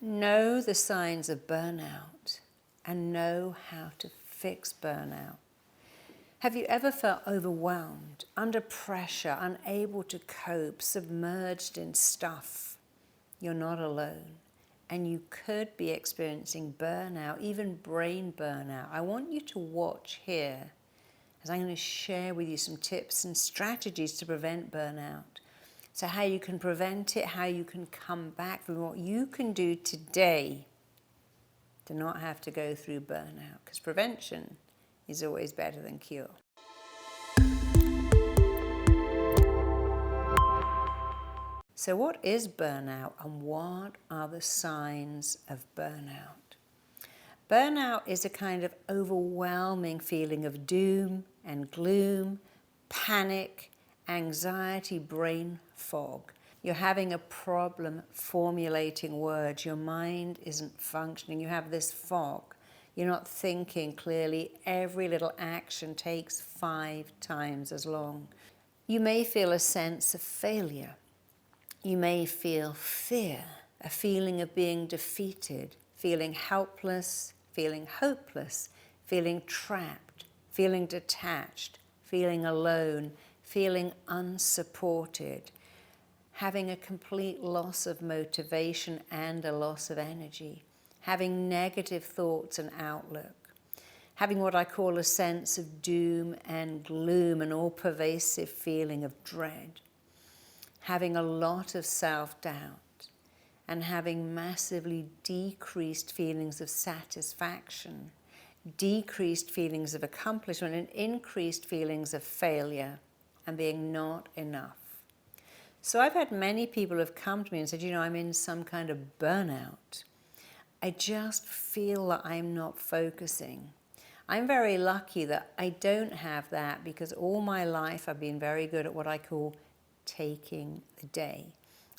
Know the signs of burnout and know how to fix burnout. Have you ever felt overwhelmed, under pressure, unable to cope, submerged in stuff? You're not alone, and you could be experiencing burnout, even brain burnout. I want you to watch here, as I'm going to share with you some tips and strategies to prevent burnout. So how you can prevent it, how you can come back from what you can do today to not have to go through burnout, because prevention is always better than cure. So what is burnout and what are the signs of burnout? Burnout is a kind of overwhelming feeling of doom and gloom, panic, anxiety, brain fog. You're having a problem formulating words. Your mind isn't functioning. You have this fog. You're not thinking clearly. Every little action takes 5 times as long. You may feel a sense of failure. You may feel fear, a feeling of being defeated, feeling helpless, feeling hopeless, feeling trapped, feeling detached, feeling alone, feeling unsupported, having a complete loss of motivation and a loss of energy, having negative thoughts and outlook, having what I call a sense of doom and gloom, an all-pervasive feeling of dread, having a lot of self-doubt, and having massively decreased feelings of satisfaction, decreased feelings of accomplishment, and increased feelings of failure and being not enough. So I've had many people have come to me and said, you know, I'm in some kind of burnout. I just feel that I'm not focusing. I'm very lucky that I don't have that, because all my life I've been very good at what I call taking the day.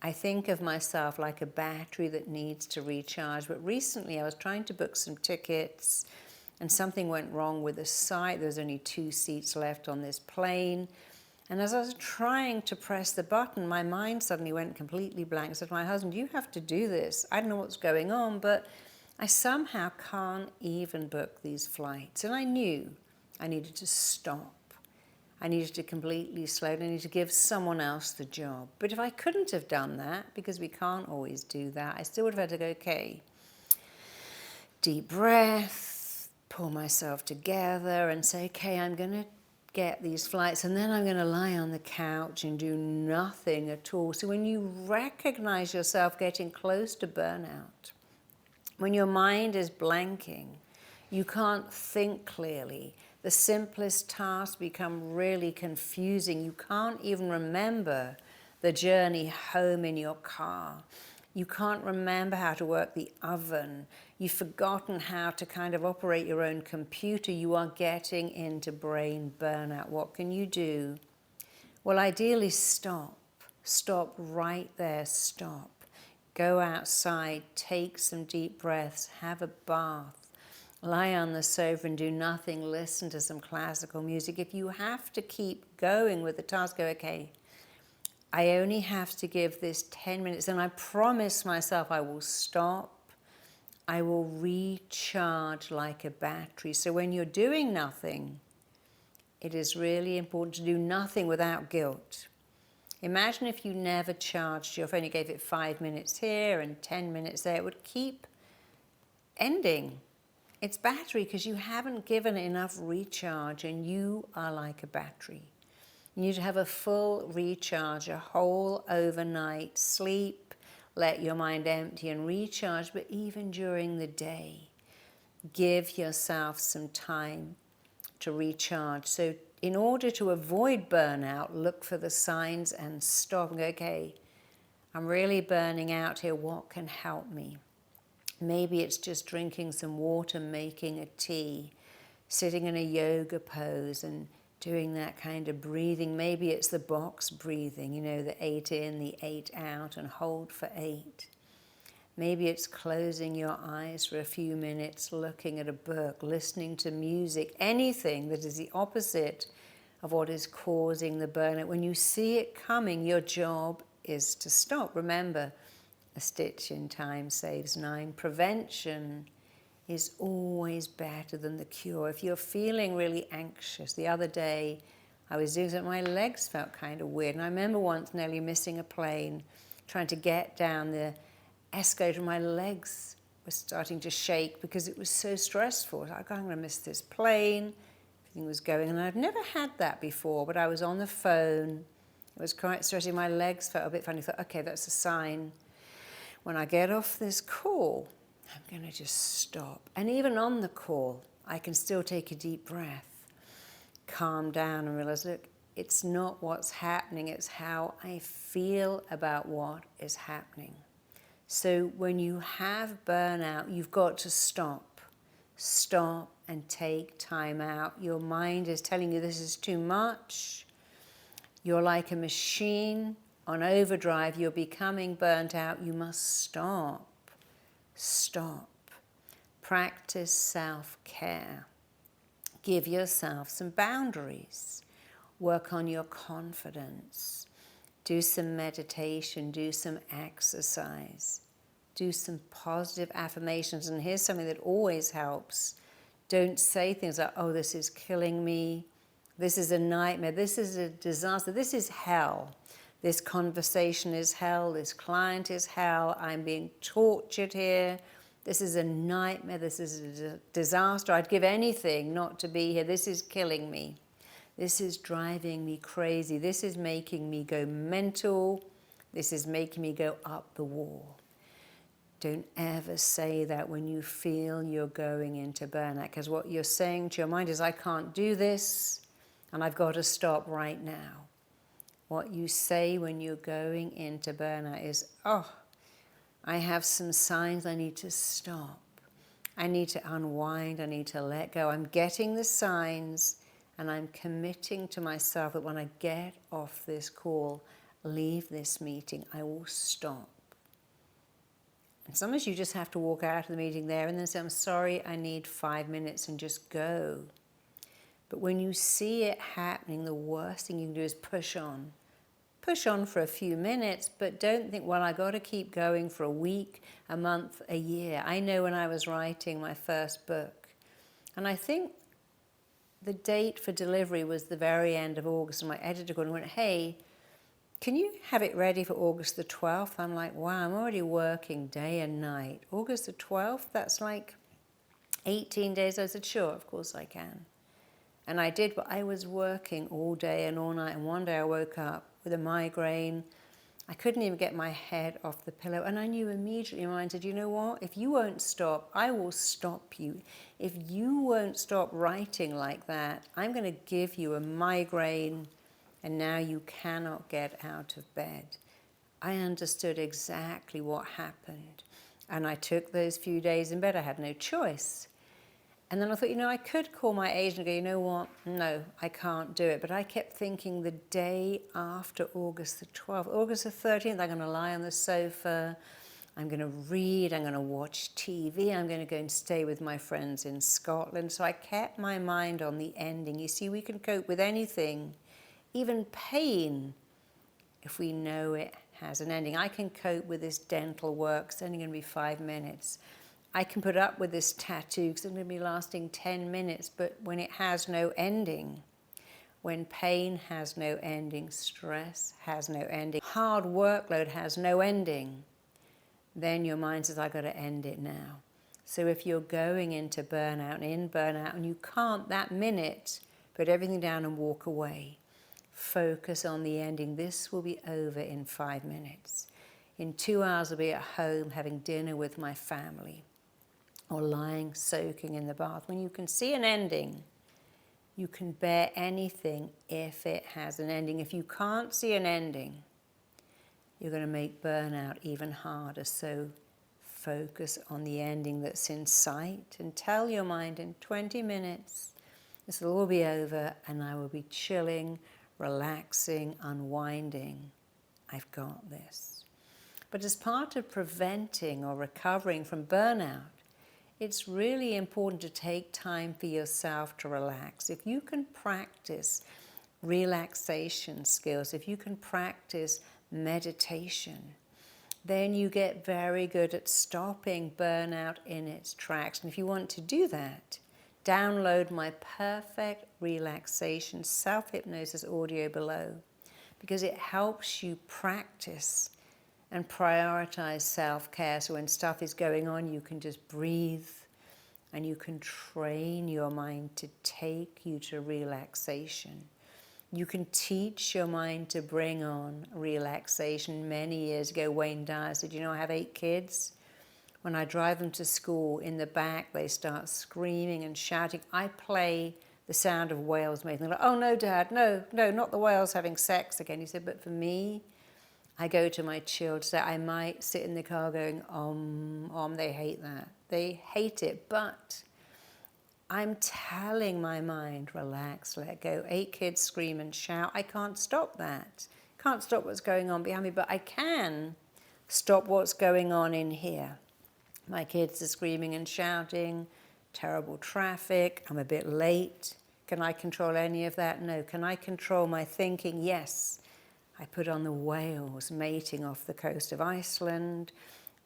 I think of myself like a battery that needs to recharge. But recently I was trying to book some tickets and something went wrong with the site. There was only 2 seats left on this plane. And as I was trying to press the button, my mind suddenly went completely blank. I said to my husband, you have to do this. I don't know what's going on, but I somehow can't even book these flights. And I knew I needed to stop. I needed to completely slow down. I needed to give someone else the job. But if I couldn't have done that, because we can't always do that, I still would have had to go, okay, deep breath, pull myself together and say, okay, I'm going to get these flights, and then I'm going to lie on the couch and do nothing at all. So when you recognize yourself getting close to burnout, when your mind is blanking, you can't think clearly, the simplest tasks become really confusing. You can't even remember the journey home in your car. You can't remember how to work the oven. You've forgotten how to kind of operate your own computer. You are getting into brain burnout. What can you do? Well, ideally stop. Stop right there, stop. Go outside, take some deep breaths, have a bath, lie on the sofa and do nothing, listen to some classical music. If you have to keep going with the task, go, okay, I only have to give this 10 minutes, and I promise myself I will stop. I will recharge like a battery. So when you're doing nothing, it is really important to do nothing without guilt. Imagine if you never charged your phone, you gave it 5 minutes here and 10 minutes there, it would keep ending its battery because you haven't given it enough recharge, and you are like a battery. You need to have a full recharge, a whole overnight sleep, let your mind empty and recharge, but even during the day, give yourself some time to recharge. So in order to avoid burnout, look for the signs and stop and go, okay, I'm really burning out here, what can help me? Maybe it's just drinking some water, making a tea, sitting in a yoga pose and doing that kind of breathing. Maybe it's the box breathing, you know, the 8 in, the 8 out, and hold for 8. Maybe it's closing your eyes for a few minutes, looking at a book, listening to music, anything that is the opposite of what is causing the burnout. When you see it coming, your job is to stop. Remember, A stitch in time saves 9. Prevention is always better than the cure. If you're feeling really anxious, the other day I was doing something, my legs felt kind of weird. And I remember once nearly missing a plane, trying to get down the escalator. My legs were starting to shake because it was so stressful. I was like, I'm going to miss this plane. Everything was going. And I've never had that before, but I was on the phone. It was quite stressing. My legs felt a bit funny. I thought, okay, that's a sign. When I get off this call, I'm going to just stop. And even on the call, I can still take a deep breath, calm down and realize, look, it's not what's happening, it's how I feel about what is happening. So when you have burnout, you've got to stop. Stop and take time out. Your mind is telling you this is too much. You're like a machine on overdrive. You're becoming burnt out. You must stop. Stop. Practice self-care. Give yourself some boundaries. Work on your confidence. Do some meditation. Do some exercise. Do some positive affirmations. And here's something that always helps. Don't say things like, oh, this is killing me. This is a nightmare. This is a disaster. This is hell. This conversation is hell. This client is hell. I'm being tortured here. This is a nightmare. This is a disaster. I'd give anything not to be here. This is killing me. This is driving me crazy. This is making me go mental. This is making me go up the wall. Don't ever say that when you feel you're going into burnout, because what you're saying to your mind is, I can't do this, and I've got to stop right now. What you say when you're going into burnout is, oh, I have some signs I need to stop. I need to unwind. I need to let go. I'm getting the signs, and I'm committing to myself that when I get off this call, leave this meeting, I will stop. And sometimes you just have to walk out of the meeting there and then say, I'm sorry, I need 5 minutes, and just go. But when you see it happening, the worst thing you can do is push on. Push on for a few minutes, but don't think, well, I got to keep going for a week, a month, a year. I know when I was writing my first book, and I think the date for delivery was the very end of August, and my editor called and went, hey, can you have it ready for August the 12th? I'm like, wow, I'm already working day and night. August the 12th, that's like 18 days. I said, sure, of course I can. And I did, but I was working all day and all night, and one day I woke up with a migraine. I couldn't even get my head off the pillow, and I knew immediately, my mind said, you know what, if you won't stop, I will stop you. If you won't stop writing like that, I'm going to give you a migraine, and now you cannot get out of bed. I understood exactly what happened, and I took those few days in bed. I had no choice. And then I thought, I could call my agent and go, you know what, no, I can't do it. But I kept thinking the day after August the 12th, August the 13th, I'm going to lie on the sofa, I'm going to read, I'm going to watch TV, I'm going to go and stay with my friends in Scotland. So I kept my mind on the ending. You see, we can cope with anything, even pain, if we know it has an ending. I can cope with this dental work, it's only going to be 5 minutes. I can put up with this tattoo because it's going to be lasting 10 minutes, but when it has no ending, when pain has no ending, stress has no ending, hard workload has no ending, then your mind says, I've got to end it now. So if you're going into burnout and in burnout and you can't that minute put everything down and walk away, focus on the ending. This will be over in 5 minutes. In 2 hours, I'll be at home having dinner with my family, or lying soaking in the bath. When you can see an ending, you can bear anything if it has an ending. If you can't see an ending, you're going to make burnout even harder. So focus on the ending that's in sight and tell your mind in 20 minutes, this will all be over and I will be chilling, relaxing, unwinding. I've got this. But as part of preventing or recovering from burnout, it's really important to take time for yourself to relax. If you can practice relaxation skills, if you can practice meditation, then you get very good at stopping burnout in its tracks. And if you want to do that, download my perfect relaxation self-hypnosis audio below, because it helps you practice and prioritize self-care. So when stuff is going on, you can just breathe, and you can train your mind to take you to relaxation. You can teach your mind to bring on relaxation. Many years ago, Wayne Dyer said, you know, I have 8 kids. When I drive them to school, in the back, they start screaming and shouting. I play the sound of whales mating. They're like, oh, no, Dad, no, not the whales having sex again. He said, but for me, I go to my children, so I might sit in the car going, they hate that. They hate it, but I'm telling my mind, relax, let go. 8 kids scream and shout. I can't stop that. Can't stop what's going on behind me, but I can stop what's going on in here. My kids are screaming and shouting, terrible traffic, I'm a bit late. Can I control any of that? No. Can I control my thinking? Yes. I put on the whales mating off the coast of Iceland,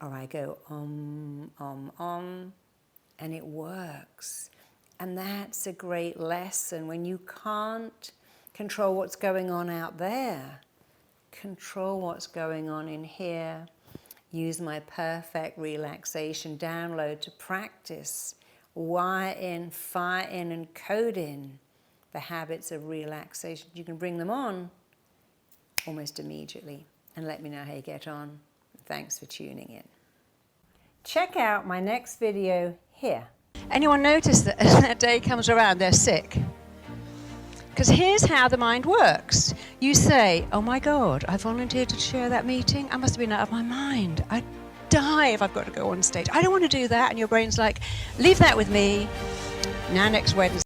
or I go and it works. And that's a great lesson. When you can't control what's going on out there, control what's going on in here. Use my perfect relaxation download to practice, wire in, fire in, and code in the habits of relaxation. You can bring them on almost immediately. And let me know how you get on. Thanks for tuning in. Check out my next video here. Anyone notice that as that day comes around, they're sick? Because here's how the mind works. You say, oh my God, I volunteered to chair that meeting. I must have been out of my mind. I'd die if I've got to go on stage. I don't want to do that. And your brain's like, leave that with me. Now next Wednesday.